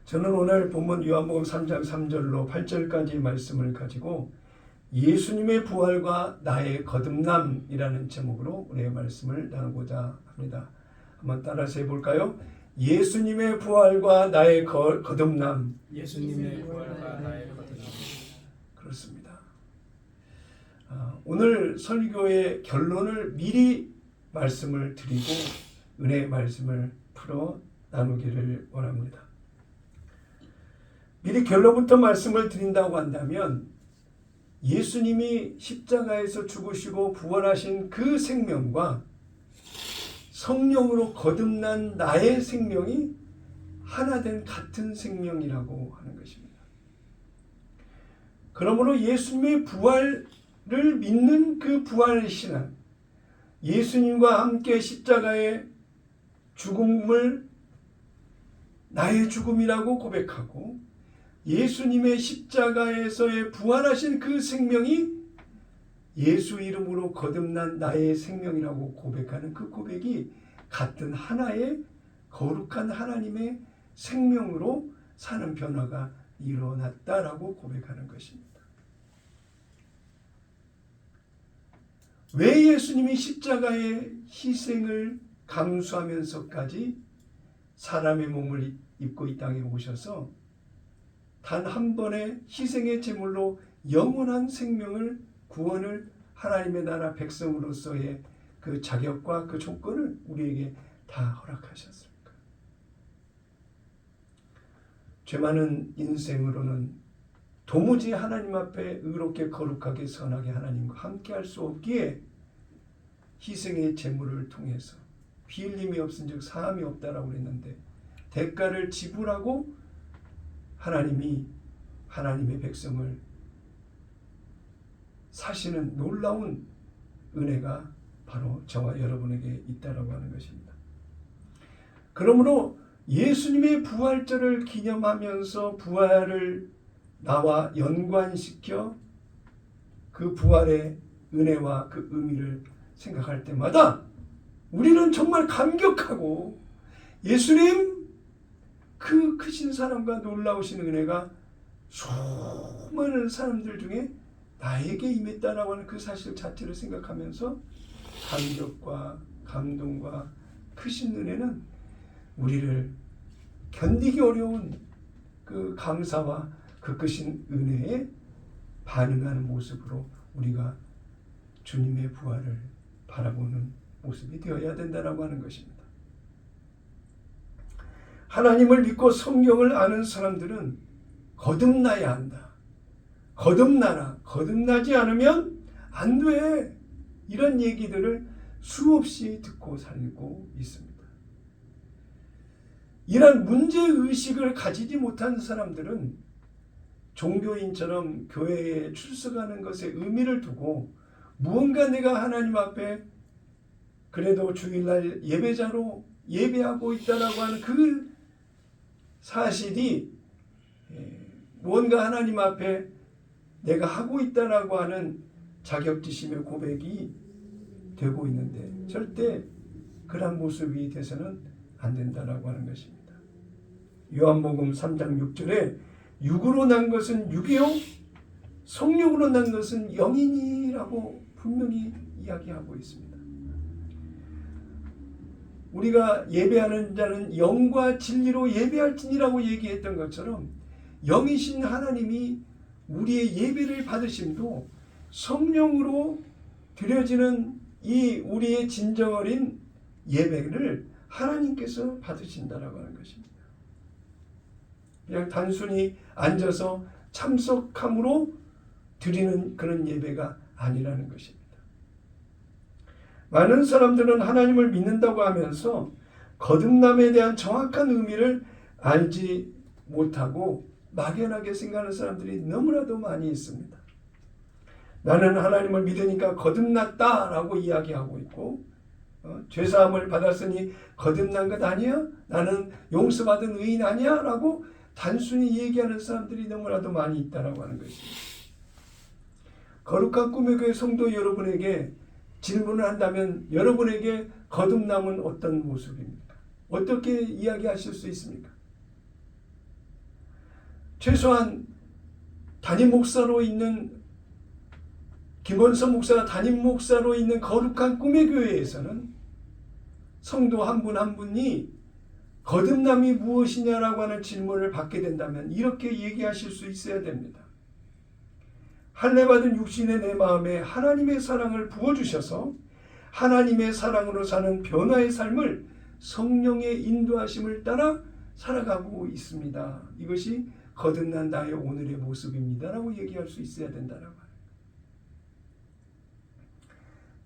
저는 오늘 본문 요한복음 3장 3절로 8절까지의 말씀을 가지고 예수님의 부활과 나의 거듭남이라는 제목으로 우리의 말씀을 나누고자 합니다. 한번 따라서 해볼까요? 예수님의 부활과 나의 거듭남. 예수님의 부활과 나의 거듭남. 그렇습니다. 오늘 설교의 결론을 미리 말씀을 드리고 은혜의 말씀을 풀어 나누기를 원합니다. 미리 결론부터 말씀을 드린다고 한다면 예수님이 십자가에서 죽으시고 부활하신 그 생명과 성령으로 거듭난 나의 생명이 하나 된 같은 생명이라고 하는 것입니다. 그러므로 예수님의 부활을 믿는 그 부활신앙, 예수님과 함께 십자가의 죽음을 나의 죽음이라고 고백하고 예수님의 십자가에서의 부활하신 그 생명이 예수 이름으로 거듭난 나의 생명이라고 고백하는 그 고백이 같은 하나의 거룩한 하나님의 생명으로 사는 변화가 일어났다라고 고백하는 것입니다. 왜 예수님이 십자가의 희생을 감수하면서까지 사람의 몸을 입고 이 땅에 오셔서 단 한 번의 희생의 제물로 영원한 생명을 구원을 하나님의 나라 백성으로서의 그 자격과 그 조건을 우리에게 다 허락하셨습니까? 죄 많은 인생으로는 도무지 하나님 앞에 의롭게 거룩하게 선하게 하나님과 함께 할 수 없기에 희생의 제물을 통해서 피 흘림이 없은즉 사함이 없다라고 했는데 대가를 지불하고 하나님이 하나님의 백성을 사시는 놀라운 은혜가 바로 저와 여러분에게 있다라고 하는 것입니다. 그러므로 예수님의 부활절을 기념하면서 부활을 나와 연관시켜 그 부활의 은혜와 그 의미를 생각할 때마다 우리는 정말 감격하고 예수님 그 크신 사랑과 놀라우신 은혜가 수많은 사람들 중에 나에게 임했다라고 하는 그 사실 자체를 생각하면서 감격과 감동과 크신 은혜는 우리를 견디기 어려운 그 감사와 그 크신 은혜에 반응하는 모습으로 우리가 주님의 부활을 바라보는 모습이 되어야 된다라고 하는 것입니다. 하나님을 믿고 성경을 아는 사람들은 거듭나야 한다. 거듭나라. 거듭나지 않으면 안 돼. 이런 얘기들을 수없이 듣고 살고 있습니다. 이런 문제의식을 가지지 못한 사람들은 종교인처럼 교회에 출석하는 것에 의미를 두고 무언가 내가 하나님 앞에 그래도 주일날 예배자로 예배하고 있다라고 하는 그 사실이 무언가 하나님 앞에 내가 하고 있다라고 하는 자격지심의 고백이 되고 있는데 절대 그런 모습이 돼서는 안 된다라고 하는 것입니다. 요한복음 3장 6절에 육으로 난 것은 육이요 성령으로 난 것은 영이니라고 분명히 이야기하고 있습니다. 우리가 예배하는 자는 영과 진리로 예배할지니라고 얘기했던 것처럼 영이신 하나님이 우리의 예배를 받으심도 성령으로 드려지는 이 우리의 진정 어린 예배를 하나님께서 받으신다라고 하는 것입니다. 그냥 단순히 앉아서 참석함으로 드리는 그런 예배가 아니라는 것입니다. 많은 사람들은 하나님을 믿는다고 하면서 거듭남에 대한 정확한 의미를 알지 못하고 막연하게 생각하는 사람들이 너무나도 많이 있습니다. 나는 하나님을 믿으니까 거듭났다라고 이야기하고 있고 죄사함을 받았으니 거듭난 것 아니야? 나는 용서받은 의인 아니야? 라고 단순히 얘기하는 사람들이 너무나도 많이 있다라고 하는 것입니다. 거룩한 꿈의 교회 성도 여러분에게 질문을 한다면 여러분에게 거듭남은 어떤 모습입니까? 어떻게 이야기하실 수 있습니까? 최소한 담임 목사로 있는 김원선 목사가 담임 목사로 있는 거룩한 꿈의 교회에서는 성도 한 분 한 분이 거듭남이 무엇이냐라고 하는 질문을 받게 된다면 이렇게 얘기하실 수 있어야 됩니다. 할례받은 육신의 내 마음에 하나님의 사랑을 부어주셔서 하나님의 사랑으로 사는 변화의 삶을 성령의 인도하심을 따라 살아가고 있습니다. 이것이 거듭난 나의 오늘의 모습입니다 라고 얘기할 수 있어야 된다는 말이에요.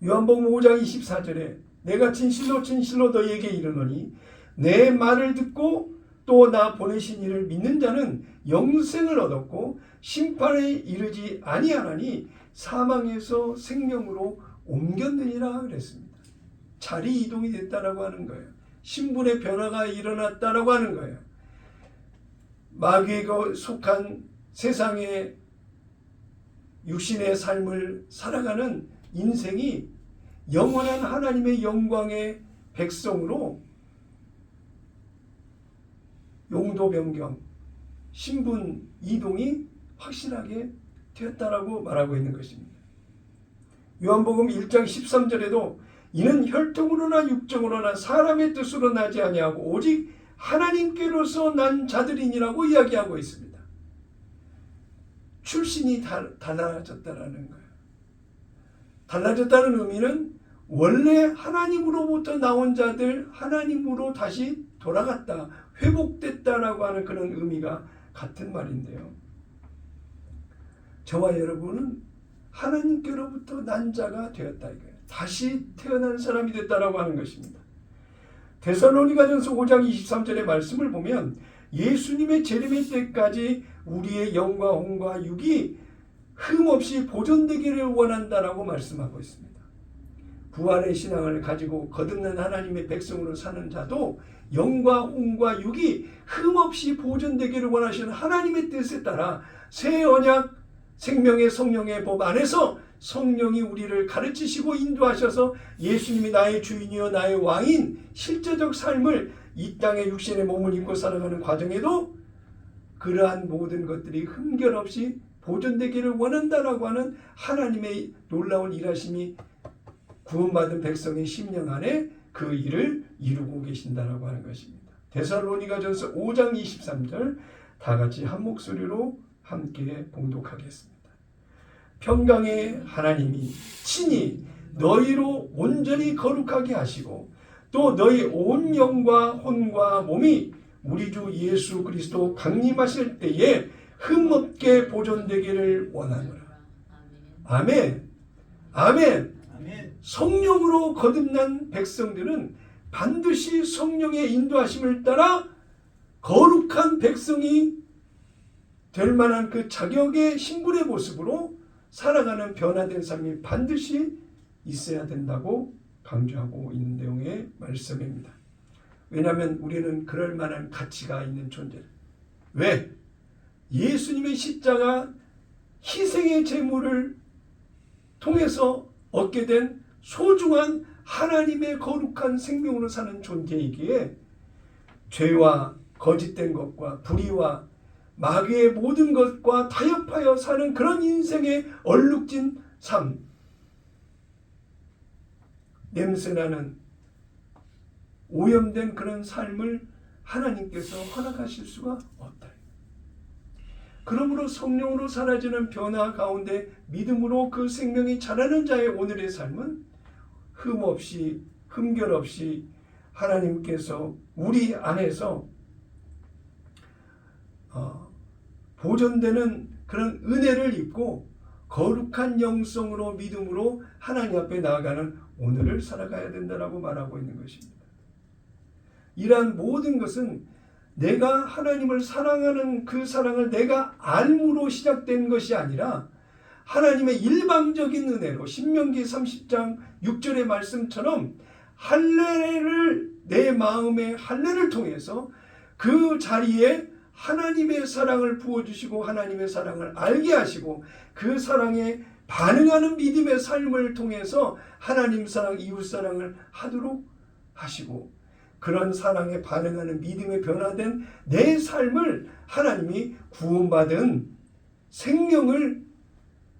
요한복음 5장 24절에 내가 진실로 너희에게 이르노니 내 말을 듣고 또 나 보내신 이를 믿는 자는 영생을 얻었고 심판에 이르지 아니하나니 사망에서 생명으로 옮겼느니라 그랬습니다. 자리 이동이 됐다라고 하는 거예요. 신분의 변화가 일어났다라고 하는 거예요. 마귀에 속한 세상의 육신의 삶을 살아가는 인생이 영원한 하나님의 영광의 백성으로 용도 변경, 신분 이동이 확실하게 되었다라고 말하고 있는 것입니다. 요한복음 1장 13절에도 이는 혈통으로나 육정으로나 사람의 뜻으로 나지 아니하고 오직 하나님께로서 난 자들이니라고 이야기하고 있습니다. 출신이 달라졌다라는 거예요. 달라졌다는 의미는 원래 하나님으로부터 나온 자들 하나님으로 다시 돌아갔다, 회복됐다라고 하는 그런 의미가 같은 말인데요. 저와 여러분은 하나님께로부터 난 자가 되었다 이거예요. 다시 태어난 사람이 됐다라고 하는 것입니다. 데살로니가전서 5장 23절의 말씀을 보면 예수님의 재림의 때까지 우리의 영과 혼과 육이 흠없이 보존되기를 원한다라고 말씀하고 있습니다. 부활의 신앙을 가지고 거듭난 하나님의 백성으로 사는 자도 영과 혼과 육이 흠없이 보존되기를 원하시는 하나님의 뜻에 따라 새 언약 생명의 성령의 법 안에서 성령이 우리를 가르치시고 인도하셔서 예수님이 나의 주인이요 나의 왕인 실제적 삶을 이 땅의 육신의 몸을 입고 살아가는 과정에도 그러한 모든 것들이 흠결 없이 보존되기를 원한다라고 하는 하나님의 놀라운 일하심이 구원받은 백성의 심령 안에 그 일을 이루고 계신다라고 하는 것입니다. 데살로니가전서 5장 23절 다 같이 한 목소리로 함께 봉독하겠습니다. 평강의 하나님이 친히 너희로 온전히 거룩하게 하시고 또 너희 온 영과 혼과 몸이 우리 주 예수 그리스도 강림하실 때에 흠없게 보존되기를 원하노라. 아멘. 아멘. 성령으로 거듭난 백성들은 반드시 성령의 인도하심을 따라 거룩한 백성이 될 만한 그 자격의 신분의 모습으로 살아가는 변화된 삶이 반드시 있어야 된다고 강조하고 있는 내용의 말씀입니다. 왜냐하면 우리는 그럴 만한 가치가 있는 존재를. 왜? 예수님의 십자가 희생의 제물을 통해서 얻게 된 소중한 하나님의 거룩한 생명으로 사는 존재이기에 죄와 거짓된 것과 불의와 마귀의 모든 것과 타협하여 사는 그런 인생의 얼룩진 삶, 냄새나는 오염된 그런 삶을 하나님께서 허락하실 수가 없다. 그러므로 성령으로 사라지는 변화 가운데 믿음으로 그 생명이 자라는 자의 오늘의 삶은 흠없이 흠결 없이 하나님께서 우리 안에서 보존되는 그런 은혜를 입고 거룩한 영성으로 믿음으로 하나님 앞에 나아가는 오늘을 살아가야 된다라고 말하고 있는 것입니다. 이러한 모든 것은 내가 하나님을 사랑하는 그 사랑을 내가 알므로 시작된 것이 아니라 하나님의 일방적인 은혜로 신명기 30장 6절의 말씀처럼 할례를 내 마음의 할례를 통해서 그 자리에 하나님의 사랑을 부어주시고 하나님의 사랑을 알게 하시고 그 사랑에 반응하는 믿음의 삶을 통해서 하나님 사랑, 이웃 사랑을 하도록 하시고 그런 사랑에 반응하는 믿음에 변화된 내 삶을 하나님이 구원받은 생명을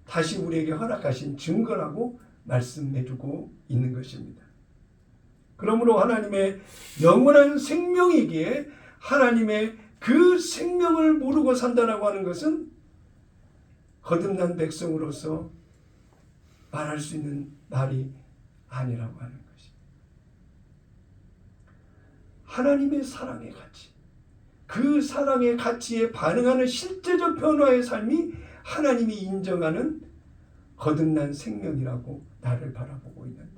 다시 우리에게 허락하신 증거라고 말씀해주고 있는 것입니다. 그러므로 하나님의 영원한 생명이기에 하나님의 그 생명을 모르고 산다라고 하는 것은 거듭난 백성으로서 말할 수 있는 말이 아니라고 하는 것입니다. 하나님의 사랑의 가치, 그 사랑의 가치에 반응하는 실제적 변화의 삶이 하나님이 인정하는 거듭난 생명이라고 나를 바라보고 있는데,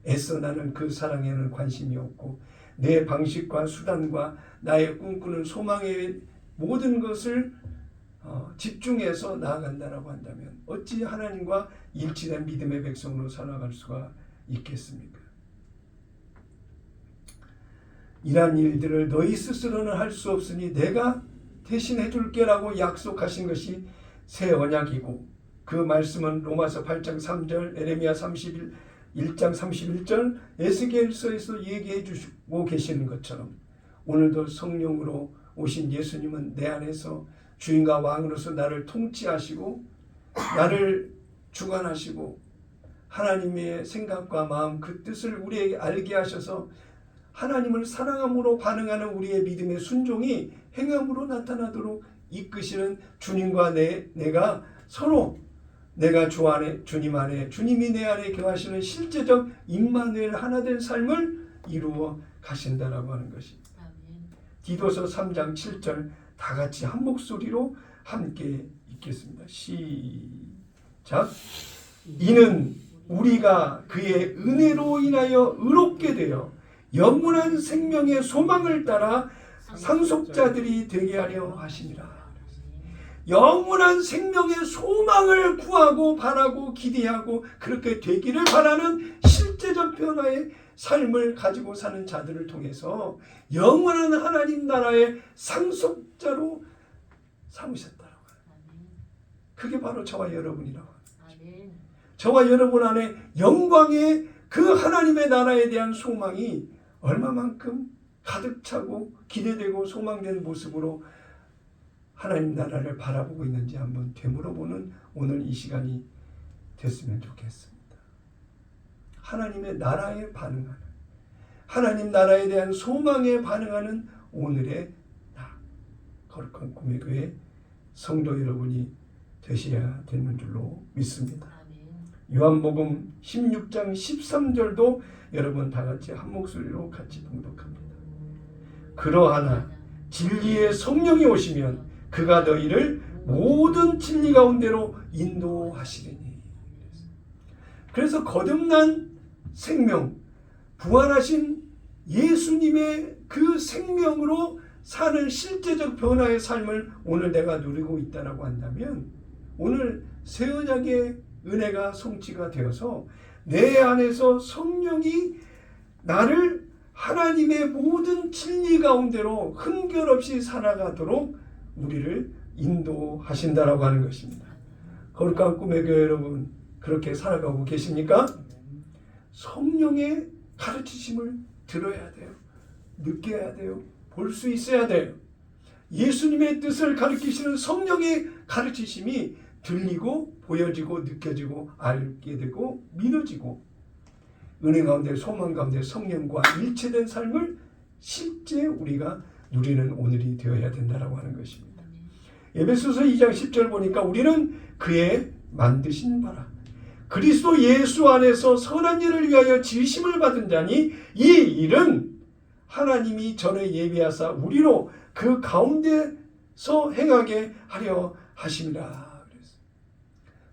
애써 나는 그 사랑에는 관심이 없고 내 방식과 수단과 나의 꿈꾸는 소망의 모든 것을 집중해서 나아간다라고 한다면 어찌 하나님과 일치된 믿음의 백성으로 살아갈 수가 있겠습니까? 이러한 일들을 너희 스스로는 할 수 없으니 내가 대신해 줄게라고 약속하신 것이 새 언약이고, 그 말씀은 로마서 8장 3절, 에레미야 1장 31절, 에스겔서에서 얘기해 주시고 계시는 것처럼 오늘도 성령으로 오신 예수님은 내 안에서 주인과 왕으로서 나를 통치하시고 나를 주관하시고 하나님의 생각과 마음, 그 뜻을 우리에게 알게 하셔서 하나님을 사랑함으로 반응하는 우리의 믿음의 순종이 행함으로 나타나도록 이끄시는 주님과 내가 서로, 내가 주 안에, 주님 안에, 주님이 내 안에 거하시는 실제적 임마누엘 하나 된 삶을 이루어 가신다라고 하는 것입니다. 디도서 3장 7절 다 같이 한 목소리로 함께 읽겠습니다. 시작. 이는 우리가 그의 은혜로 인하여 의롭게 되어 영원한 생명의 소망을 따라 상속자들이 되게 하려 하심이라. 영원한 생명의 소망을 구하고 바라고 기대하고 그렇게 되기를 바라는 실제적 변화의 삶을 가지고 사는 자들을 통해서 영원한 하나님 나라의 상속자로 삼으셨다라고 합니다. 그게 바로 저와 여러분이라고 합니다. 저와 여러분 안에 영광의 그 하나님의 나라에 대한 소망이 얼마만큼 가득 차고 기대되고 소망된 모습으로 하나님 나라를 바라보고 있는지 한번 되물어보는 오늘 이 시간이 됐으면 좋겠습니다. 하나님의 나라에 반응하는, 하나님 나라에 대한 소망에 반응하는 오늘의 나, 거룩한 꿈의 교회 성도 여러분이 되셔야 되는 줄로 믿습니다. 요한복음 16장 13절도 여러분 다 같이 한 목소리로 같이 봉독합니다. 그러하나 진리의 성령이 오시면 그가 너희를 모든 진리 가운데로 인도하시리니. 그래서 거듭난 생명, 부활하신 예수님의 그 생명으로 사는 실제적 변화의 삶을 오늘 내가 누리고 있다라고 한다면, 오늘 새 언약의 은혜가 성취가 되어서 내 안에서 성령이 나를 하나님의 모든 진리 가운데로 흥결없이 살아가도록 우리를 인도하신다라고 하는 것입니다. 거룩한 꿈의 교회 여러분, 그렇게 살아가고 계십니까? 성령의 가르치심을 들어야 돼요. 느껴야 돼요. 볼 수 있어야 돼요. 예수님의 뜻을 가르치시는 성령의 가르치심이 들리고 보여지고 느껴지고 알게 되고 믿어지고 은혜 가운데 소망 가운데 성령과 일체된 삶을 실제 우리가 누리는 오늘이 되어야 된다라고 하는 것입니다. 에베소서 2장 10절 보니까 우리는 그의 만드신 바라 그리스도 예수 안에서 선한 일을 위하여 지으심을 받은 자니 이 일은 하나님이 전에 예비하사 우리로 그 가운데서 행하게 하려 하심이라.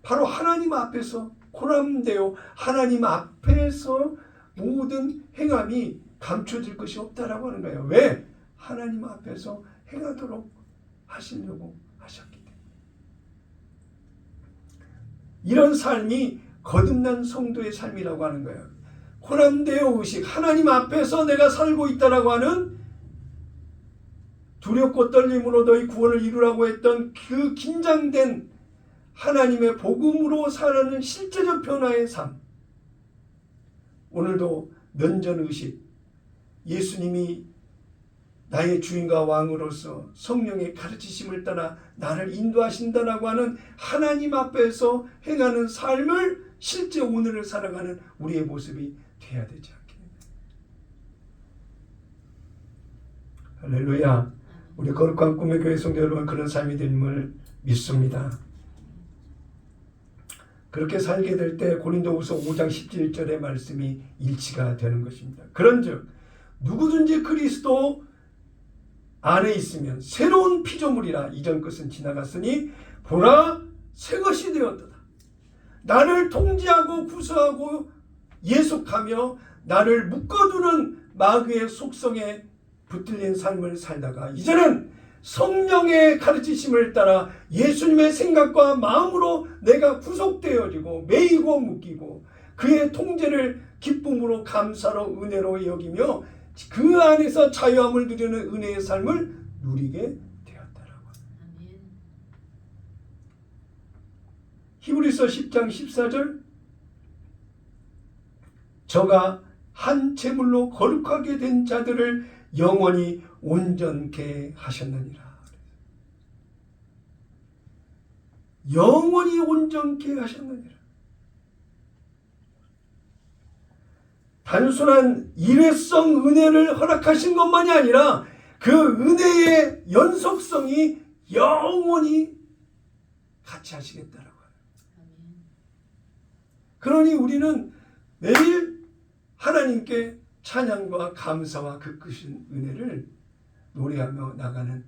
바로 하나님 앞에서 코람되어 하나님 앞에서 모든 행함이 감춰질 것이 없다라고 하는 거예요. 왜? 하나님 앞에서 행하도록 하시려고 하셨기 때문에. 이런 삶이 거듭난 성도의 삶이라고 하는 거예요. 코람되어 의식, 하나님 앞에서 내가 살고 있다라고 하는, 두렵고 떨림으로 너희 구원을 이루라고 했던 그 긴장된 하나님의 복음으로 살아가는 실제적 변화의 삶. 오늘도 면전의식, 예수님이 나의 주인과 왕으로서 성령의 가르치심을 따라 나를 인도하신다라고 하는 하나님 앞에서 행하는 삶을 실제 오늘을 살아가는 우리의 모습이 돼야 되지 않겠습니까? 할렐루야. 우리 거룩한 꿈의 교회 성도 여러분, 그런 삶이 됨을 믿습니다. 그렇게 살게 될 때 고린도후서 5장 17절의 말씀이 일치가 되는 것입니다. 그런즉 누구든지 그리스도 안에 있으면 새로운 피조물이라, 이전 것은 지나갔으니 보라 새 것이 되었도다. 나를 통제하고 구속하고 예속하며 나를 묶어두는 마귀의 속성에 붙들린 삶을 살다가 이제는 성령의 가르치심을 따라 예수님의 생각과 마음으로 내가 구속되어지고 매이고 묶이고 그의 통제를 기쁨으로 감사로 은혜로 여기며 그 안에서 자유함을 누리는 은혜의 삶을 누리게 되었다라고 합니다. 히브리서 10장 14절, 저가 한 제물로 거룩하게 된 자들을 영원히 온전케 하셨느니라. 영원히 온전케 하셨느니라. 단순한 일회성 은혜를 허락하신 것만이 아니라 그 은혜의 연속성이 영원히 같이 하시겠다라고 해요. 그러니 우리는 매일 하나님께 찬양과 감사와 그 크신 은혜를 노래하며 나가는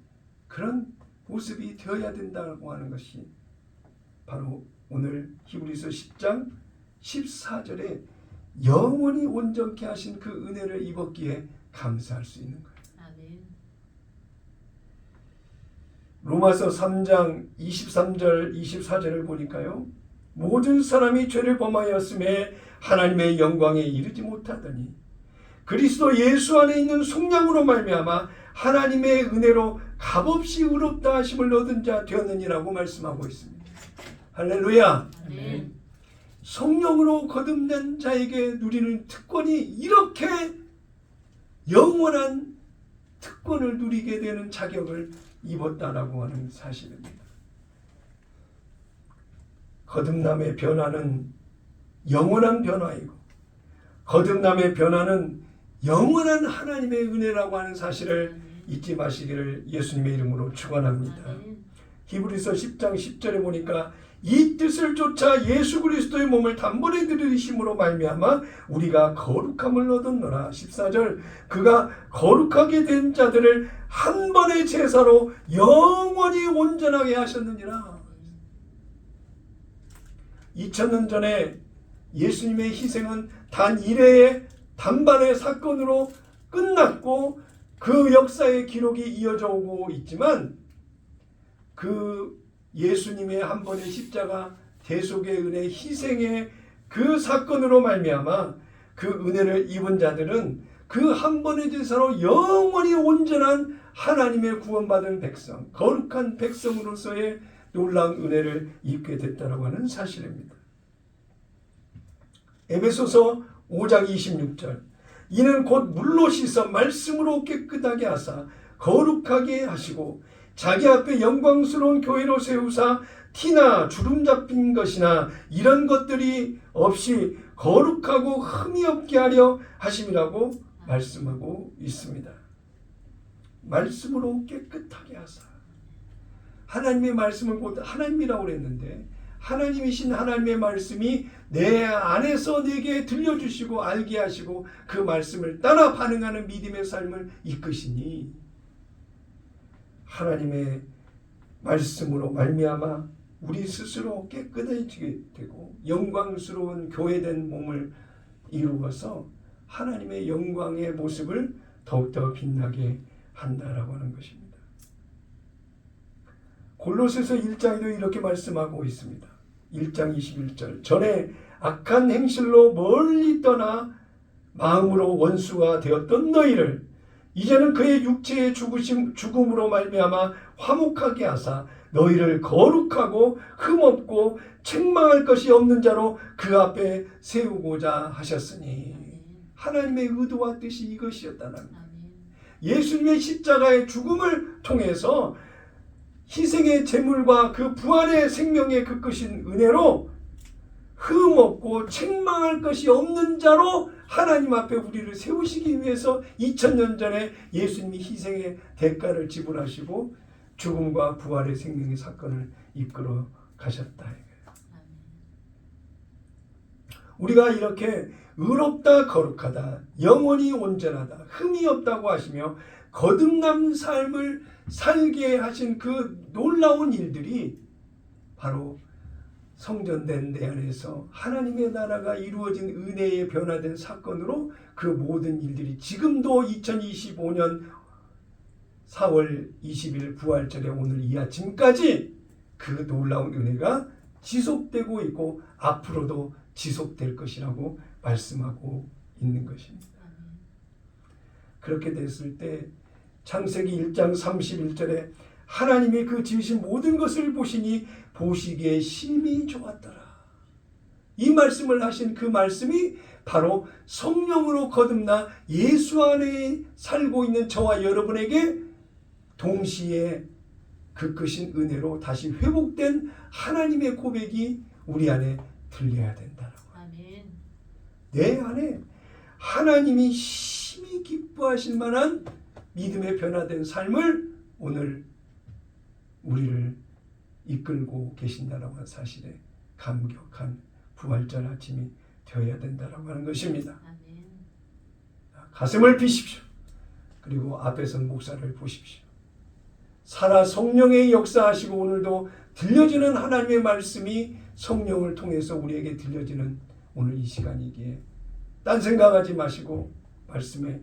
그런 모습이 되어야 된다고 하는 것이 바로 오늘 히브리서 10장 14절에 영원히 온전케 하신 그 은혜를 입었기에 감사할 수 있는 거예요. 아멘. 로마서 3장 23절 24절을 보니까요, 모든 사람이 죄를 범하였음에 하나님의 영광에 이르지 못하더니 그리스도 예수 안에 있는 속량으로 말미암아 하나님의 은혜로 값없이 의롭다 하심을 얻은 자 되었느니라고 말씀하고 있습니다. 할렐루야. 아멘. 성령으로 거듭난 자에게 누리는 특권이 이렇게 영원한 특권을 누리게 되는 자격을 입었다라고 하는 사실입니다. 거듭남의 변화는 영원한 변화이고 거듭남의 변화는 영원한 하나님의 은혜라고 하는 사실을 잊지 마시기를 예수님의 이름으로 축원합니다. 히브리서 10장 10절에 보니까 이 뜻을 쫓아 예수 그리스도의 몸을 단번에 들이심으로 말미암아 우리가 거룩함을 얻었노라. 14절, 그가 거룩하게 된 자들을 한 번의 제사로 영원히 온전하게 하셨느니라. 2000년 전에 예수님의 희생은 단 일회의 단반의 사건으로 끝났고 그 역사의 기록이 이어져 오고 있지만 그 예수님의 한 번의 십자가 대속의 은혜 희생의 그 사건으로 말미암아 그 은혜를 입은 자들은 그 한 번의 제사로 영원히 온전한 하나님의 구원받은 백성, 거룩한 백성으로서의 놀라운 은혜를 입게 됐다고 하는 사실입니다. 에베소서 5장 26절, 이는 곧 물로 씻어 말씀으로 깨끗하게 하사 거룩하게 하시고 자기 앞에 영광스러운 교회로 세우사 티나 주름 잡힌 것이나 이런 것들이 없이 거룩하고 흠이 없게 하려 하심이라고 말씀하고 있습니다. 말씀으로 깨끗하게 하사. 하나님의 말씀은 곧 하나님이라고 그랬는데 하나님이신 하나님의 말씀이 내 안에서 내게 들려주시고 알게 하시고 그 말씀을 따라 반응하는 믿음의 삶을 이끄시니 하나님의 말씀으로 말미암아 우리 스스로 깨끗해지게 되고 영광스러운 교회된 몸을 이루어서 하나님의 영광의 모습을 더욱더 빛나게 한다라고 하는 것입니다. 골로새서 1장에도 이렇게 말씀하고 있습니다. 1장 21절, 전에 악한 행실로 멀리 떠나 마음으로 원수가 되었던 너희를 이제는 그의 육체의 죽음으로 말미암아 화목하게 하사 너희를 거룩하고 흠없고 책망할 것이 없는 자로 그 앞에 세우고자 하셨으니. 하나님의 의도와 뜻이 이것이었다는 거예요. 아멘. 예수님의 십자가의 죽음을 통해서 희생의 제물과 그 부활의 생명의 그 크신 은혜로 흠없고 책망할 것이 없는 자로 하나님 앞에 우리를 세우시기 위해서 2000년 전에 예수님이 희생의 대가를 지불하시고 죽음과 부활의 생명의 사건을 이끌어 가셨다. 아멘. 우리가 이렇게 의롭다 거룩하다 영원히 온전하다 흠이 없다고 하시며 거듭난 삶을 살게 하신 그 놀라운 일들이 바로 성전된 내 안에서 하나님의 나라가 이루어진 은혜의 변화된 사건으로 그 모든 일들이 지금도 2025년 4월 20일 부활절의 오늘 이 아침까지 그 놀라운 은혜가 지속되고 있고 앞으로도 지속될 것이라고 말씀하고 있는 것입니다. 아멘. 그렇게 됐을 때 창세기 1장 31절에 하나님이 그 지으신 모든 것을 보시니 보시기에 심히 좋았더라. 이 말씀을 하신 그 말씀이 바로 성령으로 거듭나 예수 안에 살고 있는 저와 여러분에게 동시에 그 크신 은혜로 다시 회복된 하나님의 고백이 우리 안에 들려야 된다라고. 아멘. 내 안에 하나님이 심히 기뻐하실 만한 믿음의 변화된 삶을 오늘 우리를 이끌고 계신다라고 하는 사실에 감격한 부활절 아침이 되어야 된다라고 하는 것입니다. 아멘. 가슴을 비십시오. 그리고 앞에 선 목사를 보십시오. 살아 성령의 역사하시고 오늘도 들려지는 하나님의 말씀이 성령을 통해서 우리에게 들려지는 오늘 이 시간이기에 딴 생각하지 마시고 말씀에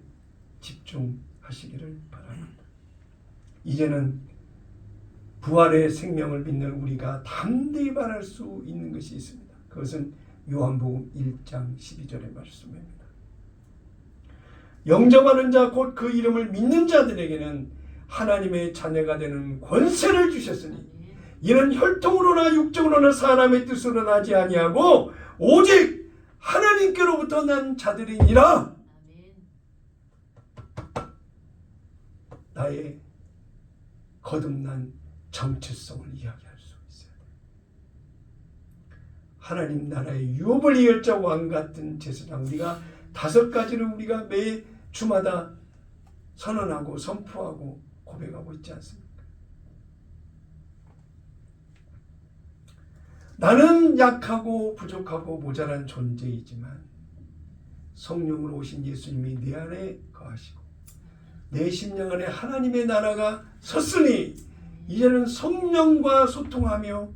집중하시기를 바랍니다. 이제는 부활의 생명을 믿는 우리가 담대히 말할 수 있는 것이 있습니다. 그것은 요한복음 1장 12절의 말씀입니다. 영접하는 자 곧 그 이름을 믿는 자들에게는 하나님의 자녀가 되는 권세를 주셨으니 아멘. 이는 혈통으로나 육적으로나 사람의 뜻으로 나지 아니하고 오직 하나님께로부터 난 자들이니라. 아멘. 나의 거듭난 정체성을 이야기할 수 있어요. 하나님 나라의 유업을 이을 자 왕 같은 제사장, 우리가 5가지를 우리가 매 주마다 선언하고 선포하고 고백하고 있지 않습니까? 나는 약하고 부족하고 모자란 존재이지만 성령으로 오신 예수님이 내 안에 거하시고 내 심령 안에 하나님의 나라가 섰으니 이제는 성령과 소통하며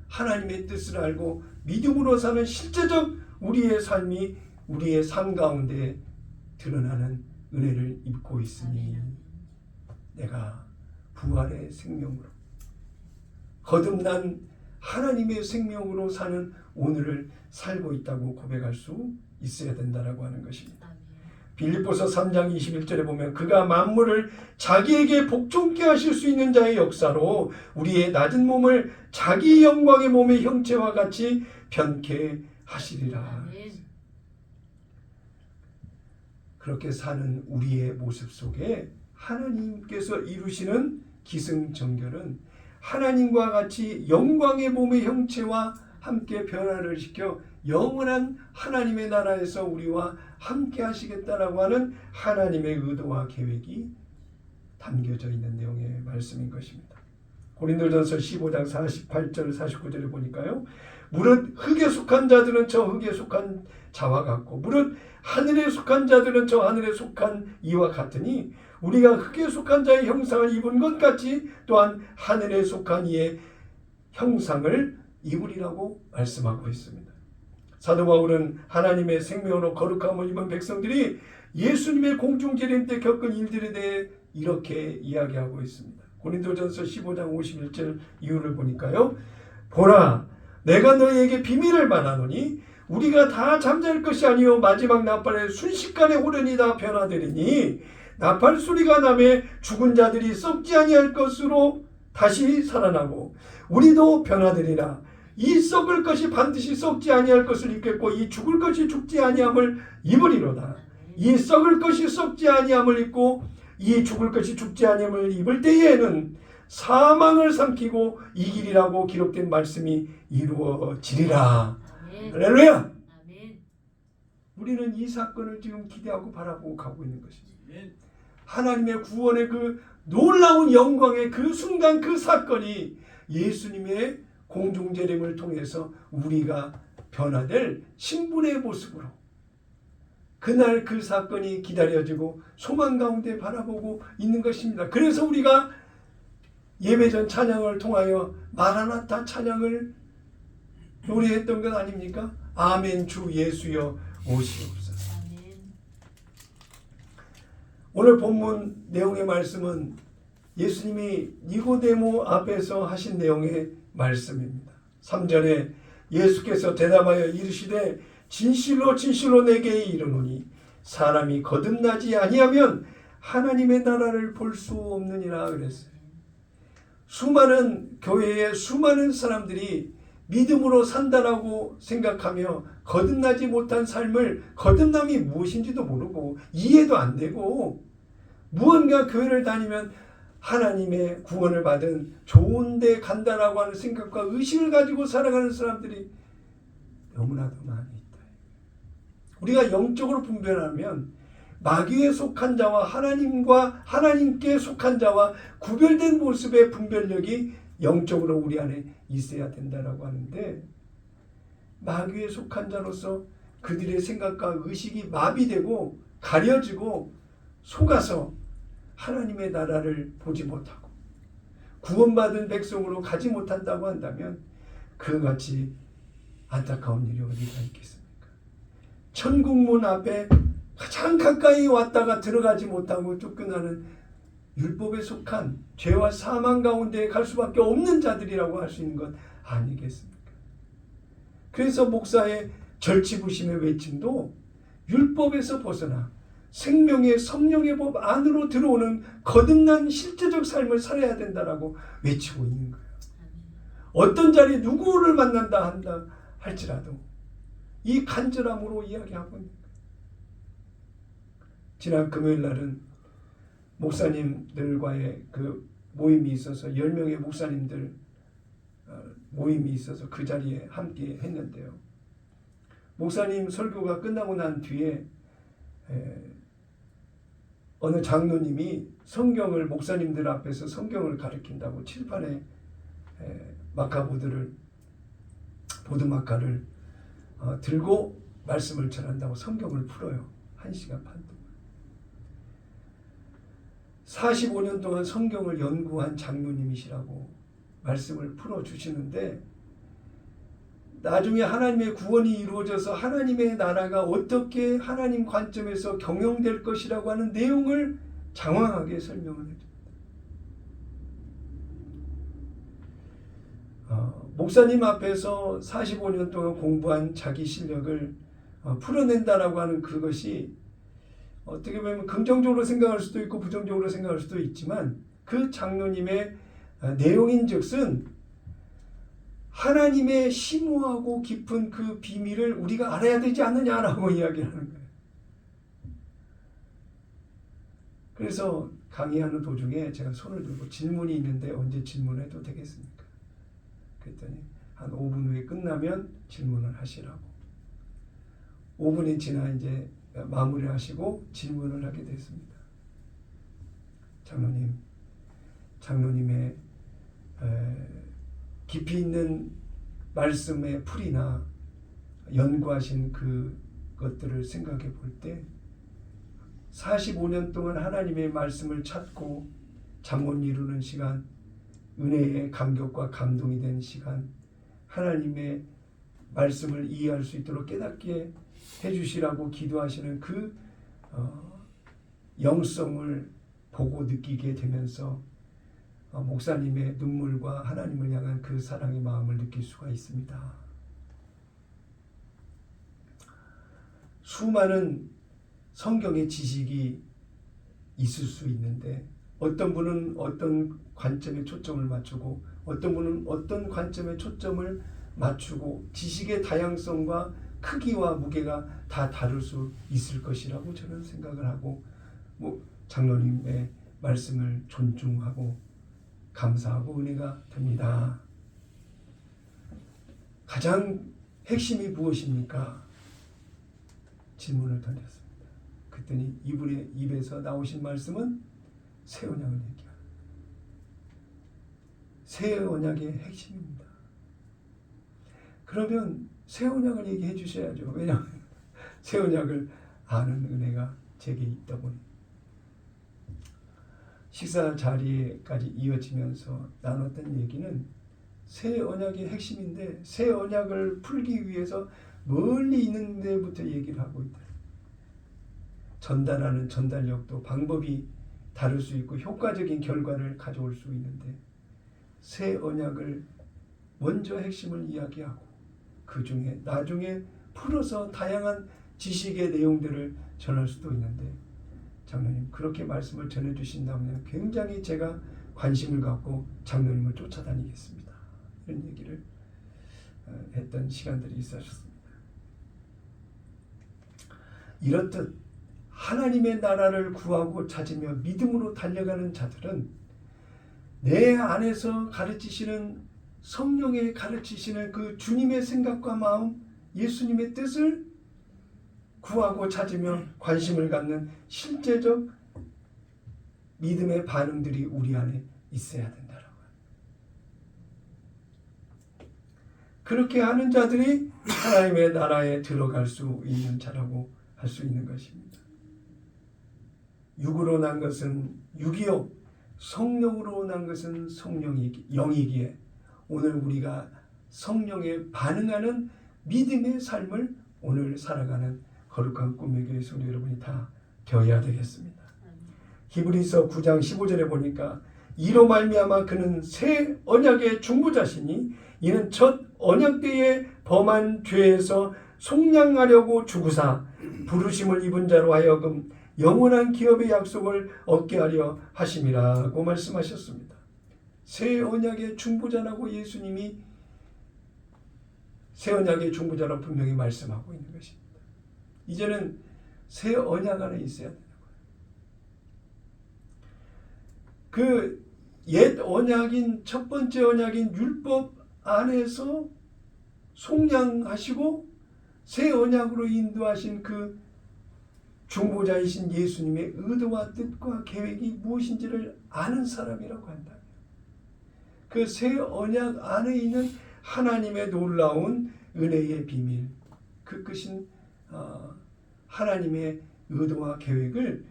하나님의 뜻을 알고 믿음으로 사는 실제적 우리의 삶이 우리의 삶 가운데 드러나는 은혜를 입고 있으니 내가 부활의 생명으로 거듭난 하나님의 생명으로 사는 오늘을 살고 있다고 고백할 수 있어야 된다라고 하는 것입니다. 아멘. 빌립보서 3장 21절에 보면 그가 만물을 자기에게 복종케 하실 수 있는 자의 역사로 우리의 낮은 몸을 자기 영광의 몸의 형체와 같이 변케 하시리라. 아멘. 그렇게 사는 우리의 모습 속에 하나님께서 이루시는 기승전결은 하나님과 같이 영광의 몸의 형체와 함께 변화를 시켜 영원한 하나님의 나라에서 우리와 함께 하시겠다라고 하는 하나님의 의도와 계획이 담겨져 있는 내용의 말씀인 것입니다. 고린도전서 15장 48절 49절에 보니까요. 무릇 흙에 속한 자들은 저 흙에 속한 자와 같고 무릇 하늘에 속한 자들은 저 하늘에 속한 이와 같으니 우리가 흙에 속한 자의 형상을 입은 것 같이 또한 하늘에 속한 이의 형상을 입으리라고 말씀하고 있습니다. 사도 바울은 하나님의 생명으로 거룩함을 입은 백성들이 예수님의 공중재림 때 겪은 일들에 대해 이렇게 이야기하고 있습니다. 고린도전서 15장 51절 이유를 보니까요. 보라 내가 너희에게 비밀을 말하노니 우리가 다 잠잘 것이 아니요 마지막 나팔에 순식간에 호련히 다 변화되리니 나팔 소리가 나매 죽은 자들이 썩지 아니할 것으로 다시 살아나고 우리도 변화되리라. 이 썩을 것이 반드시 썩지 아니할 것을 입겠고 이 죽을 것이 죽지 아니함을 입으리로다. 이 썩을 것이 썩지 아니함을 입고 이 죽을 것이 죽지 아니함을 입을 때에는 사망을 삼키고 이 길이라고 기록된 말씀이 이루어지리라. 할렐루야. 우리는 이 사건을 지금 기대하고 바라보고 가고 있는 것입니다. 하나님의 구원의 그 놀라운 영광의 그 순간 그 사건이 예수님의 공중재림을 통해서 우리가 변화될 신분의 모습으로 그날 그 사건이 기다려지고 소망 가운데 바라보고 있는 것입니다. 그래서 우리가 예배전 찬양을 통하여 마라나타 찬양을 노래했던 것 아닙니까? 아멘 주 예수여 오시옵소서. 오늘 본문 내용의 말씀은 예수님이 니고데모 앞에서 하신 내용의 말씀입니다. 3절에 예수께서 대답하여 이르시되 진실로 진실로 내게 이르노니 사람이 거듭나지 아니하면 하나님의 나라를 볼 수 없느니라 그랬어요. 수많은 교회의 수많은 사람들이 믿음으로 산다라고 생각하며 거듭나지 못한 삶을 거듭남이 무엇인지도 모르고 이해도 안 되고 무언가 교회를 다니면 하나님의 구원을 받은 좋은 데 간다라고 하는 생각과 의식을 가지고 살아가는 사람들이 너무나도 많이 있다. 우리가 영적으로 분별하면 마귀에 속한 자와 하나님과 하나님께 속한 자와 구별된 모습의 분별력이 영적으로 우리 안에 있어야 된다라고 하는데 마귀에 속한 자로서 그들의 생각과 의식이 마비되고 가려지고 속아서 하나님의 나라를 보지 못하고 구원받은 백성으로 가지 못한다고 한다면 그같이 안타까운 일이 어디가 있겠습니까? 천국문 앞에 가장 가까이 왔다가 들어가지 못하고 쫓겨나는 율법에 속한 죄와 사망 가운데 갈 수밖에 없는 자들이라고 할 수 있는 것 아니겠습니까? 그래서 목사의 절치부심의 외침도 율법에서 벗어나 생명의 성령의 법 안으로 들어오는 거듭난 실제적 삶을 살아야 된다라고 외치고 있는 거예요. 어떤 자리에 누구를 만난다 한다 할지라도 이 간절함으로 이야기하고 있는 거예요. 지난 금요일 날은 목사님들과의 그 모임이 있어서 10명의 목사님들 모임이 있어서 그 자리에 함께 했는데요. 목사님 설교가 끝나고 난 뒤에 어느 장로님이 성경을 목사님들 앞에서 성경을 가르친다고 칠판에 마카보드를 보드마카를 들고 말씀을 전한다고 성경을 풀어요. 1시간 반 동안. 45년 동안 성경을 연구한 장로님이시라고 말씀을 풀어주시는데 나중에 하나님의 구원이 이루어져서 하나님의 나라가 어떻게 하나님 관점에서 경영될 것이라고 하는 내용을 장황하게 설명을 해줍니다. 목사님 앞에서 45년 동안 공부한 자기 실력을 풀어낸다라고 하는 그것이 어떻게 보면 긍정적으로 생각할 수도 있고 부정적으로 생각할 수도 있지만 그 장로님의 내용인즉슨 하나님의 심오하고 깊은 그 비밀을 우리가 알아야 되지 않느냐라고 이야기하는 거예요. 그래서 강의하는 도중에 제가 손을 들고 질문이 있는데 언제 질문해도 되겠습니까? 그랬더니 한 5분 후에 끝나면 질문을 하시라고. 5분이 지나 이제 마무리하시고 질문을 하게 됐습니다. 장로님의 깊이 있는 말씀의 풀이나 연구하신 그 것들을 생각해 볼 때 45년 동안 하나님의 말씀을 찾고 잠못 이루는 시간, 은혜의 감격과 감동이 된 시간, 하나님의 말씀을 이해할 수 있도록 깨닫게 해주시라고 기도하시는 그 영성을 보고 느끼게 되면서 목사님의 눈물과 하나님을 향한 그 사랑의 마음을 느낄 수가 있습니다. 수많은 성경의 지식이 있을 수 있는데 어떤 분은 어떤 관점에 초점을 맞추고 어떤 분은 어떤 관점에 초점을 맞추고 지식의 다양성과 크기와 무게가 다 다를 수 있을 것이라고 저는 생각을 하고 장로님의 말씀을 존중하고 감사하고 은혜가 됩니다. 가장 핵심이 무엇입니까? 질문을 던졌습니다. 그랬더니 이분의 입에서 나오신 말씀은 새 언약을 얘기합니다. 새 언약의 핵심입니다. 그러면 새 언약을 얘기해 주셔야죠. 왜냐하면 새 언약을 아는 은혜가 제게 있다 보니 식사 자리에까지 이어지면서 나눴던 얘기는 새 언약의 핵심인데 새 언약을 풀기 위해서 멀리 있는 데부터 얘기를 하고 있다. 전달하는 전달력도 방법이 다를 수 있고 효과적인 결과를 가져올 수 있는데 새 언약을 먼저 핵심을 이야기하고 그 중에 나중에 풀어서 다양한 지식의 내용들을 전할 수도 있는데 장로님 그렇게 말씀을 전해주신다면 굉장히 제가 관심을 갖고 장로님을 쫓아다니겠습니다. 이런 얘기를 했던 시간들이 있었습니다. 이렇듯 하나님의 나라를 구하고 찾으며 믿음으로 달려가는 자들은 내 안에서 가르치시는 성령의 가르치시는 그 주님의 생각과 마음, 예수님의 뜻을 구하고 찾으며 관심을 갖는 실제적 믿음의 반응들이 우리 안에 있어야 된다라고. 그렇게 하는 자들이 하나님의 나라에 들어갈 수 있는 자라고 할 수 있는 것입니다. 육으로 난 것은 육이요 성령으로 난 것은 영이기에 오늘 우리가 성령에 반응하는 믿음의 삶을 오늘 살아가는 거룩한 꿈의 교회 성도 여러분이 다 되어야 되겠습니다. 히브리서 9장 15절에 보니까 이로 말미암아 그는 새 언약의 중보자시니 이는 첫 언약 때에 범한 죄에서 속량하려고 죽으사 부르심을 입은 자로 하여금 영원한 기업의 약속을 얻게 하려 하심이라고 말씀하셨습니다. 새 언약의 중보자라고 예수님이 새 언약의 중보자로 분명히 말씀하고 있는 것입니다. 이제는 새 언약 안에 있어야 되는 거예요. 그 옛 언약인 첫 번째 언약인 율법 안에서 속량하시고 새 언약으로 인도하신 그 중보자이신 예수님의 의도와 뜻과 계획이 무엇인지를 아는 사람이라고 한다. 그 새 언약 안에 있는 하나님의 놀라운 은혜의 비밀, 그 끝인 하나님의 의도와 계획을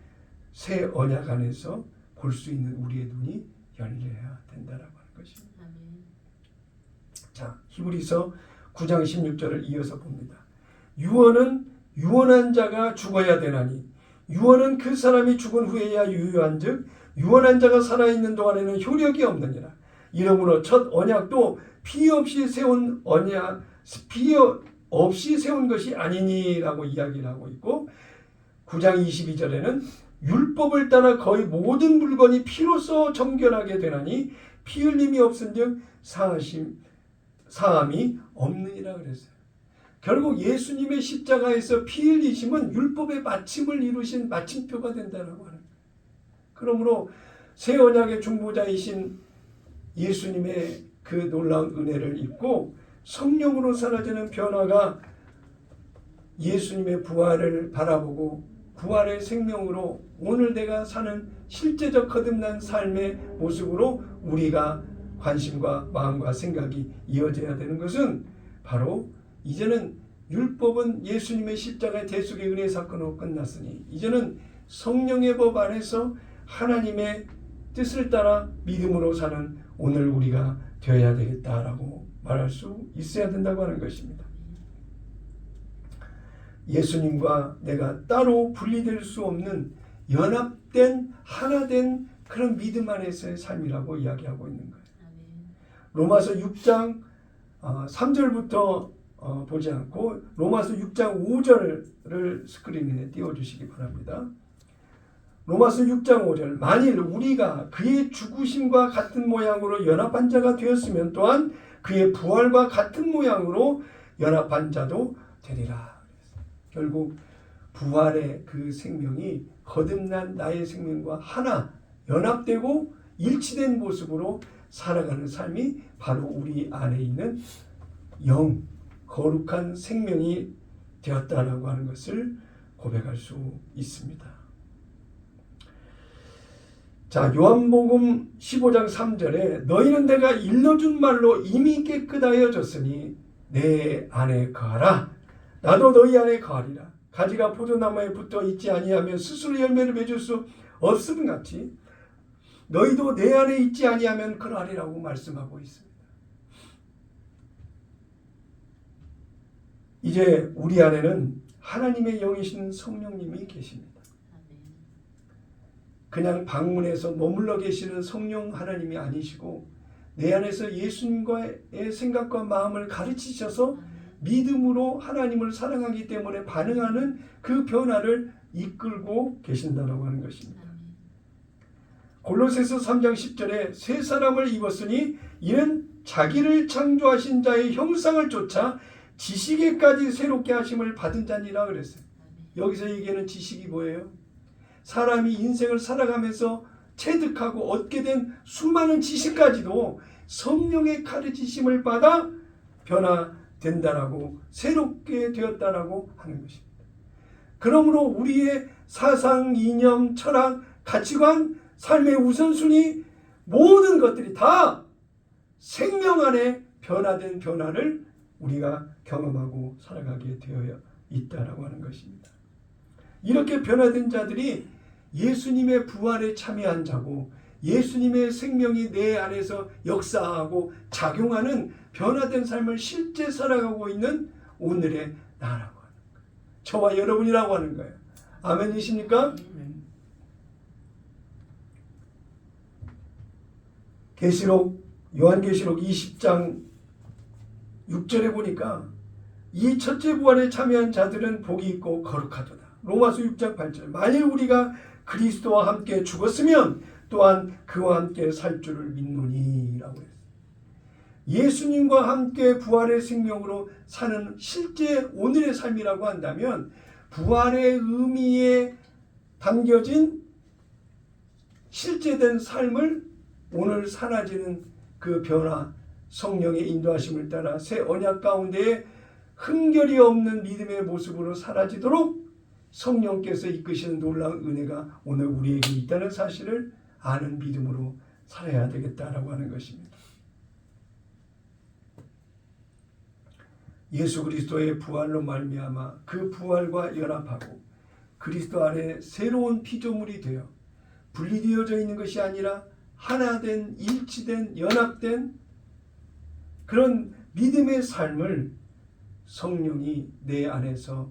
새 언약 안에서 볼 수 있는 우리의 눈이 열려야 된다라고 하는 것입니다. 자, 히브리서 9장 16절을 이어서 봅니다. 유언은 유언한 자가 죽어야 되나니 유언은 그 사람이 죽은 후에야 유효한즉 유언한 자가 살아있는 동안에는 효력이 없느니라. 이러므로 첫 언약도 피 없이 세운 것이 아니니라고 이야기를 하고 있고 9장 22절에는 율법을 따라 거의 모든 물건이 피로써 정결하게 되나니 피 흘림이 없은즉 사함이 없느니라 그랬어요. 결국 예수님의 십자가에서 피 흘리심은 율법의 마침을 이루신 마침표가 된다고 하는 거예요. 그러므로 새 언약의 중보자이신 예수님의 그 놀라운 은혜를 입고 성령으로 사라지는 변화가 예수님의 부활을 바라보고 부활의 생명으로 오늘 내가 사는 실제적 거듭난 삶의 모습으로 우리가 관심과 마음과 생각이 이어져야 되는 것은 바로 이제는 율법은 예수님의 십자가의 대속의 은혜 사건으로 끝났으니 이제는 성령의 법 안에서 하나님의 뜻을 따라 믿음으로 사는 오늘 우리가 되어야 되겠다라고 말할 수 있어야 된다고 하는 것입니다. 예수님과 내가 따로 분리될 수 없는 연합된 하나된 그런 믿음 안에서의 삶이라고 이야기하고 있는 거예요. 로마서 6장 3절부터 보지 않고 로마서 6장 5절을 스크린에 띄워주시기 바랍니다. 로마서 6장 5절 만일 우리가 그의 죽으심과 같은 모양으로 연합한 자가 되었으면 또한 그의 부활과 같은 모양으로 연합한 자도 되리라. 결국 부활의 그 생명이 거듭난 나의 생명과 하나 연합되고 일치된 모습으로 살아가는 삶이 바로 우리 안에 있는 영 거룩한 생명이 되었다라고 하는 것을 고백할 수 있습니다. 자, 요한복음 15장 3절에 너희는 내가 일러준 말로 이미 깨끗하여졌으니 내 안에 거하라. 나도 너희 안에 거하리라. 가지가 포도나무에 붙어 있지 아니하면 스스로 열매를 맺을 수 없음 같이 너희도 내 안에 있지 아니하면 그러하리라고 말씀하고 있습니다. 이제 우리 안에는 하나님의 영이신 성령님이 계십니다. 그냥 방문해서 머물러 계시는 성령 하나님이 아니시고 내 안에서 예수님과의 생각과 마음을 가르치셔서 믿음으로 하나님을 사랑하기 때문에 반응하는 그 변화를 이끌고 계신다고 하는 것입니다. 골로새서 3장 10절에 새 사람을 입었으니 이는 자기를 창조하신 자의 형상을 쫓아 지식에까지 새롭게 하심을 받은 자니라 그랬어요. 여기서 얘기하는 지식이 뭐예요? 사람이 인생을 살아가면서 체득하고 얻게 된 수많은 지식까지도 성령의 가르치심을 받아 변화된다라고 새롭게 되었다라고 하는 것입니다. 그러므로 우리의 사상, 이념, 철학, 가치관, 삶의 우선순위 모든 것들이 다 생명 안에 변화된 변화를 우리가 경험하고 살아가게 되어 있다라고 하는 것입니다. 이렇게 변화된 자들이 예수님의 부활에 참여한 자고 예수님의 생명이 내 안에서 역사하고 작용하는 변화된 삶을 실제 살아가고 있는 오늘의 나라고 하는 거예요. 저와 여러분이라고 하는 거예요. 아멘이십니까? 요한계시록 20장 6절에 보니까 이 첫째 부활에 참여한 자들은 복이 있고 거룩하도다. 로마서 6장 8절 만일 우리가 그리스도와 함께 죽었으면 또한 그와 함께 살 줄을 믿노니라고 했어요. 예수님과 함께 부활의 생명으로 사는 실제 오늘의 삶이라고 한다면 부활의 의미에 담겨진 실제된 삶을 오늘 사라지는 그 변화 성령의 인도하심을 따라 새 언약 가운데에 흠결이 없는 믿음의 모습으로 사라지도록 성령께서 이끄시는 놀라운 은혜가 오늘 우리에게 있다는 사실을 아는 믿음으로 살아야 되겠다라고 하는 것입니다. 예수 그리스도의 부활로 말미암아 그 부활과 연합하고 그리스도 안에 새로운 피조물이 되어 분리되어져 있는 것이 아니라 하나된 일치된 연합된 그런 믿음의 삶을 성령이 내 안에서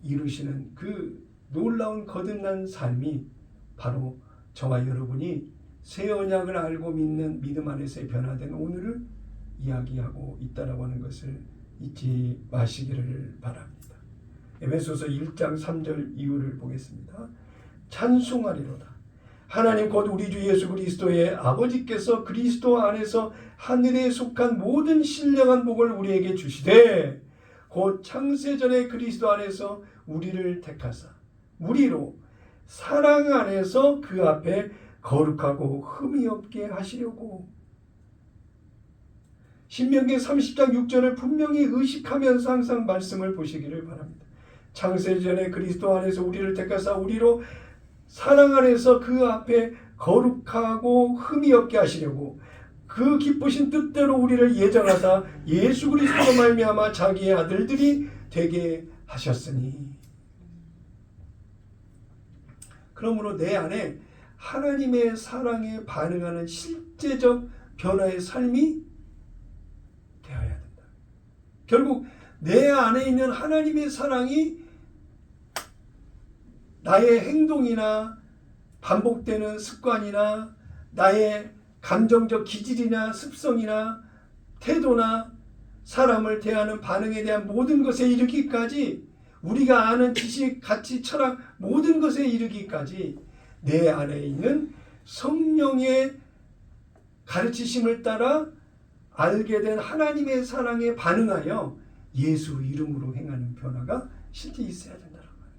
이루시는 그 놀라운 거듭난 삶이 바로 저와 여러분이 새 언약을 알고 믿는 믿음 안에서의 변화된 오늘을 이야기하고 있다라고 하는 것을 잊지 마시기를 바랍니다. 에베소서 1장 3절 이유를 보겠습니다. 찬송하리로다. 하나님 곧 우리 주 예수 그리스도의 아버지께서 그리스도 안에서 하늘에 속한 모든 신령한 복을 우리에게 주시되 곧 창세전에 그리스도 안에서 우리를 택하사 우리로 사랑 안에서 그 앞에 거룩하고 흠이 없게 하시려고. 신명기 30장 6절을 분명히 의식하면서 항상 말씀을 보시기를 바랍니다. 창세전에 그리스도 안에서 우리를 택하사 우리로 사랑 안에서 그 앞에 거룩하고 흠이 없게 하시려고 그 기쁘신 뜻대로 우리를 예정하사 예수 그리스도로 말미암아 자기의 아들들이 되게 하셨으니. 그러므로 내 안에 하나님의 사랑에 반응하는 실제적 변화의 삶이 되어야 된다. 결국 내 안에 있는 하나님의 사랑이 나의 행동이나 반복되는 습관이나 나의 감정적 기질이나 습성이나 태도나 사람을 대하는 반응에 대한 모든 것에 이르기까지 우리가 아는 지식, 가치, 철학 모든 것에 이르기까지 내 안에 있는 성령의 가르치심을 따라 알게 된 하나님의 사랑에 반응하여 예수 이름으로 행하는 변화가 실제 있어야 된다는 거예요.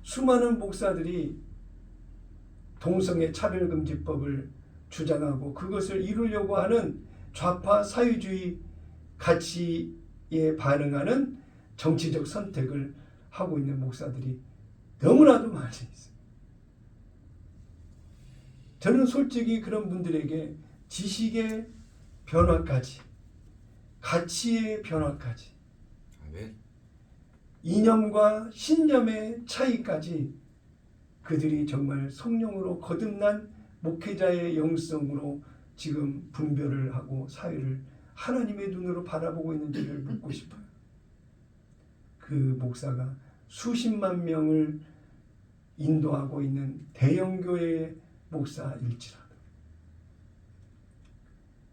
수많은 목사들이 동성애 차별금지법을 주장하고 그것을 이루려고 하는 좌파 사회주의 가치에 반응하는 정치적 선택을 하고 있는 목사들이 너무나도 많이 있어요. 저는 솔직히 그런 분들에게 지식의 변화까지, 가치의 변화까지, 아멘. 이념과 신념의 차이까지 그들이 정말 성령으로 거듭난 목회자의 영성으로 지금 분별을 하고 사회를 하나님의 눈으로 바라보고 있는지를 묻고 싶어요. 그 목사가 수십만 명을 인도하고 있는 대형교회의 목사일지라도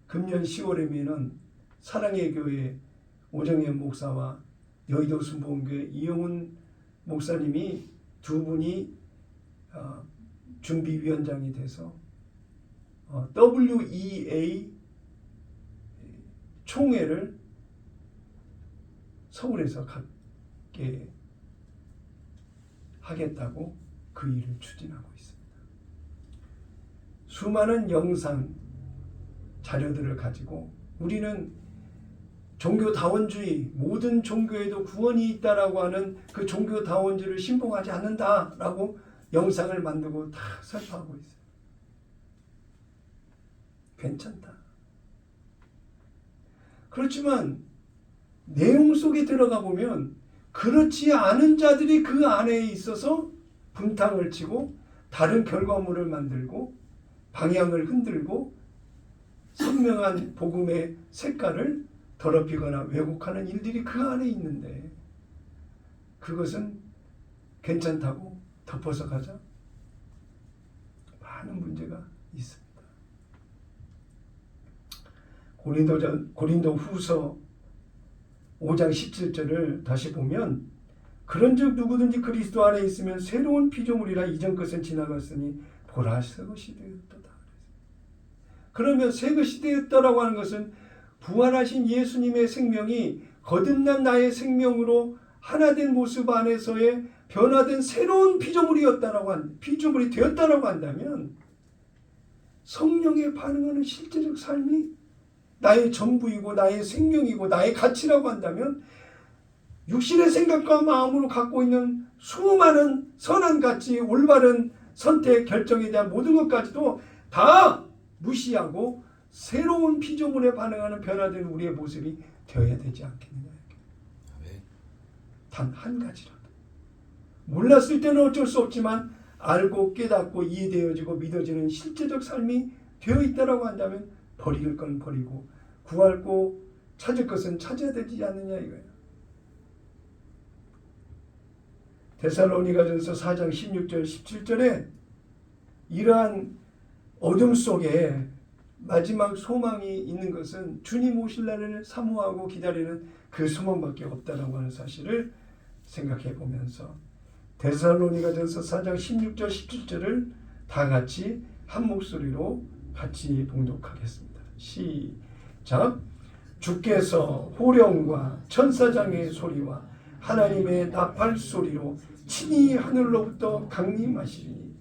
금년 10월에는 사랑의 교회 오정현 목사와 여의도 순복음교회 이용훈 목사님이 두 분이 준비위원장이 돼서 WEA 총회를 서울에서 갖게 하겠다고 그 일을 추진하고 있습니다. 수많은 영상 자료들을 가지고 우리는 종교다원주의, 모든 종교에도 구원이 있다라고 하는 그 종교다원주의를 신봉하지 않는다라고 영상을 만들고 다 설파하고 있어요. 괜찮다. 그렇지만 내용 속에 들어가 보면 그렇지 않은 자들이 그 안에 있어서 분탕을 치고 다른 결과물을 만들고 방향을 흔들고 선명한 복음의 색깔을 더럽히거나 왜곡하는 일들이 그 안에 있는데 그것은 괜찮다고 덮어서 가자. 많은 문제가 있습니다. 고린도 후서 5장 17절을 다시 보면 그런즉 누구든지 그리스도 안에 있으면 새로운 피조물이라 이전 것은 지나갔으니 보라 새 것이 되었도다. 그러면 새 것이 되었다라고 하는 것은 부활하신 예수님의 생명이 거듭난 나의 생명으로 하나된 모습 안에서의 변화된 새로운 피조물이 되었다라고 한다면 성령에 반응하는 실제적 삶이 나의 전부이고 나의 생명이고 나의 가치라고 한다면 육신의 생각과 마음으로 갖고 있는 수많은 선한 가치, 올바른 선택, 결정에 대한 모든 것까지도 다 무시하고 새로운 피조물에 반응하는 변화된 우리의 모습이 되어야 되지 않겠느냐. 단 한 가지라도. 몰랐을 때는 어쩔 수 없지만 알고 깨닫고 이해되어지고 믿어지는 실제적 삶이 되어 있다라고 한다면 버릴 건 버리고 구할 거 찾을 것은 찾아야 되지 않느냐 이거예요. 데살로니가전서 4장 16절 17절에 이러한 어둠 속에 마지막 소망이 있는 것은 주님 오실 날을 사모하고 기다리는 그 소망밖에 없다라고 하는 사실을 생각해 보면서 데살로니가전서 4장 16절 17절을 다 같이 한 목소리로 같이 봉독하겠습니다. 시작. 주께서 호령과 천사장의 소리와 하나님의 나팔 소리로 친히 하늘로부터 강림하시리니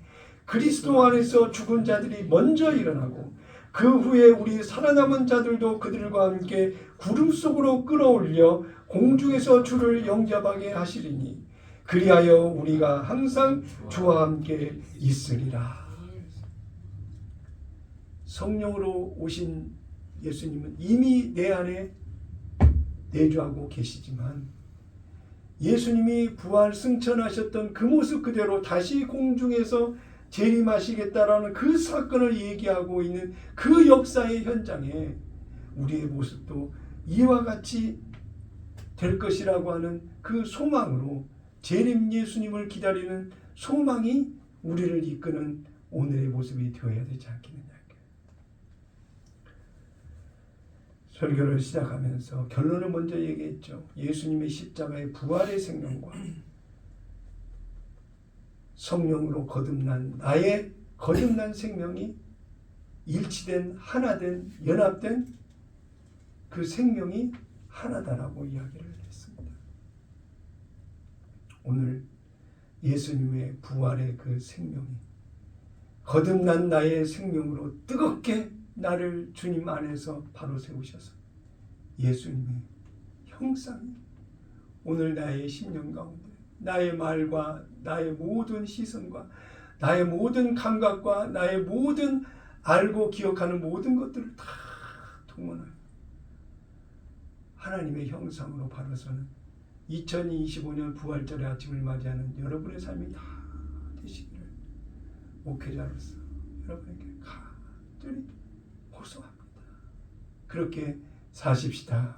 그리스도 안에서 죽은 자들이 먼저 일어나고 그 후에 우리 살아남은 자들도 그들과 함께 구름 속으로 끌어올려 공중에서 주를 영접하게 하시리니 그리하여 우리가 항상 주와 함께 있으리라. 성령으로 오신 예수님은 이미 내 안에 내주하고 계시지만 예수님이 부활 승천하셨던 그 모습 그대로 다시 공중에서 재림하시겠다라는 그 사건을 얘기하고 있는 그 역사의 현장에 우리의 모습도 이와 같이 될 것이라고 하는 그 소망으로 재림 예수님을 기다리는 소망이 우리를 이끄는 오늘의 모습이 되어야 되지 않겠느냐. 설교를 시작하면서 결론을 먼저 얘기했죠. 예수님의 십자가의 부활의 생명과 성령으로 거듭난 나의 거듭난 생명이 일치된 하나된 연합된 그 생명이 하나다라고 이야기를 했습니다. 오늘 예수님의 부활의 그 생명이 거듭난 나의 생명으로 뜨겁게 나를 주님 안에서 바로 세우셔서 예수님의 형상이 오늘 나의 심령 가운데 나의 말과 나의 모든 시선과 나의 모든 감각과 나의 모든 알고 기억하는 모든 것들을 다 동원하여 하나님의 형상으로 바로 서는 2025년 부활절의 아침을 맞이하는 여러분의 삶이 다 되시기를 목회자로서 여러분에게 간절히 호소합니다. 그렇게 사십시다.